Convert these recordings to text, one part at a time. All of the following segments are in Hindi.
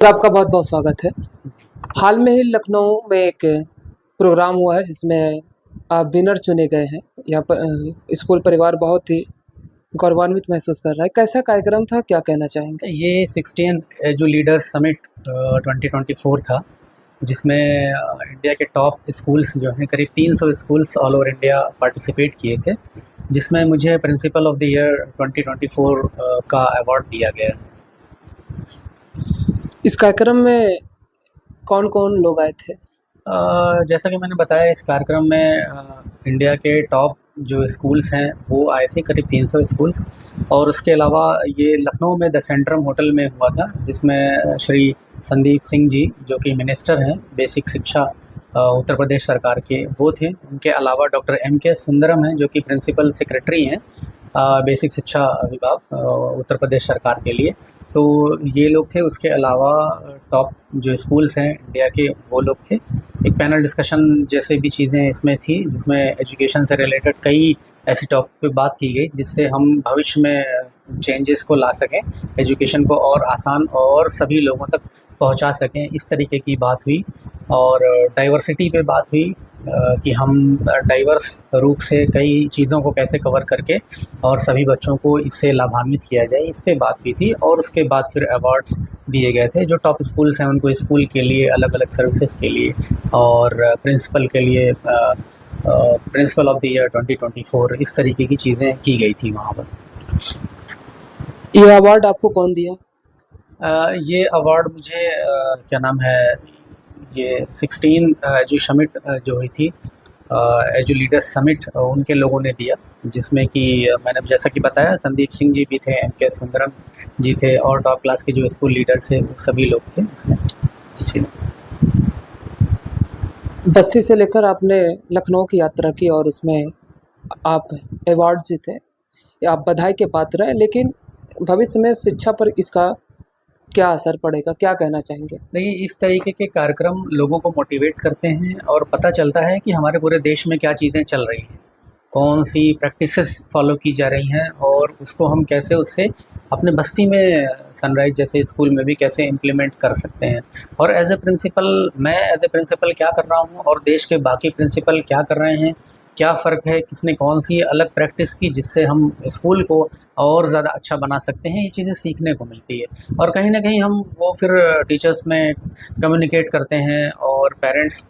तो आपका बहुत बहुत स्वागत है। हाल में ही लखनऊ में एक प्रोग्राम हुआ है जिसमें आप विनर चुने गए हैं। यहाँ पर स्कूल परिवार बहुत ही गौरवान्वित महसूस कर रहा है। कैसा कार्यक्रम था, क्या कहना चाहेंगे? ये 16 एजू लीडर्स समिट 2024 था, जिसमें इंडिया के टॉप स्कूल्स जो हैं करीब 300 schools all over India participate किए थे, जिसमें मुझे प्रिंसिपल ऑफ द ईयर 2024 का अवार्ड दिया गया है। इस कार्यक्रम में कौन-कौन लोग आए थे? जैसा कि मैंने बताया, इस कार्यक्रम में इंडिया के टॉप जो स्कूल्स हैं वो आए थे, करीब 300 स्कूल्स। और उसके अलावा ये लखनऊ में द सेंट्रम होटल में हुआ था, जिसमें श्री संदीप सिंह जी जो कि मिनिस्टर हैं बेसिक शिक्षा उत्तर प्रदेश सरकार के, वो थे। उनके अलावा डॉक्टर M.K. सुंदरम हैं जो कि प्रिंसिपल सेक्रेटरी हैं बेसिक शिक्षा विभाग उत्तर प्रदेश सरकार के लिए। तो ये लोग थे। उसके अलावा टॉप जो स्कूल्स हैं इंडिया के वो लोग थे। एक पैनल डिस्कशन जैसे भी चीज़ें इसमें थी, जिसमें एजुकेशन से रिलेटेड कई ऐसी टॉपिक पे बात की गई जिससे हम भविष्य में चेंजेस को ला सकें, एजुकेशन को और आसान और सभी लोगों तक पहुंचा सकें, इस तरीके की बात हुई। और डाइवर्सिटी पे बात हुई कि हम डाइवर्स रूप से कई चीज़ों को कैसे कवर करके और सभी बच्चों को इससे लाभान्वित किया जाए, इस पे बात हुई थी। और उसके बाद फिर अवार्ड्स दिए गए थे। जो टॉप स्कूल्स हैं उनको स्कूल के लिए अलग अलग सर्विसेज के लिए, और प्रिंसिपल के लिए प्रिंसिपल ऑफ द ईयर 2024, इस तरीके की चीज़ें की गई थी वहाँ पर। ये अवार्ड आपको कौन दिया? ये अवार्ड मुझे क्या नाम है, ये 16 एजू समिट जो हुई थी, एजू लीडर्स समिट, उनके लोगों ने दिया, जिसमें कि मैंने जैसा कि बताया संदीप सिंह जी भी थे, M.K. सुंदरम जी थे, और टॉप क्लास के जो स्कूल लीडर्स थे वो सभी लोग थे इसमें। बस्ती से लेकर आपने लखनऊ की यात्रा की और उसमें आप अवार्ड जीते। आप बधाई के पात्र हैं, लेकिन भविष्य में शिक्षा पर इसका क्या असर पड़ेगा, क्या कहना चाहेंगे? नहीं, इस तरीके के कार्यक्रम लोगों को मोटिवेट करते हैं और पता चलता है कि हमारे पूरे देश में क्या चीज़ें चल रही हैं, कौन सी प्रैक्टिसेस फॉलो की जा रही हैं, और उसको हम कैसे उससे अपने बस्ती में सनराइज़ जैसे स्कूल में भी कैसे इम्प्लीमेंट कर सकते हैं। और मैं एज ए प्रिंसिपल क्या कर रहा हूँ और देश के बाकी प्रिंसिपल क्या कर रहे हैं, क्या फ़र्क है, किसने कौन सी अलग प्रैक्टिस की, जिससे हम स्कूल को और ज़्यादा अच्छा बना सकते हैं, ये चीज़ें सीखने को मिलती है। और कहीं न कहीं हम वो फिर टीचर्स में कम्युनिकेट करते हैं और पेरेंट्स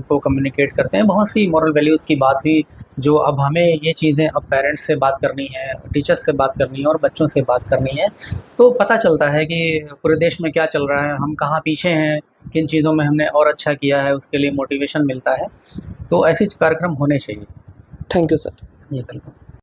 को कम्युनिकेट करते हैं। बहुत सी मॉरल वैल्यूज़ की बात हुई, जो अब हमें ये चीज़ें अब पेरेंट्स से बात करनी है, टीचर्स से बात करनी है और बच्चों से बात करनी है, तो पता चलता है कि पूरे देश में क्या चल रहा है, हम कहाँ पीछे हैं, किन चीज़ों में हमने और अच्छा किया है, उसके लिए मोटिवेशन मिलता है। तो ऐसे कार्यक्रम होने चाहिए। Thank you sir. जी, बिल्कुल।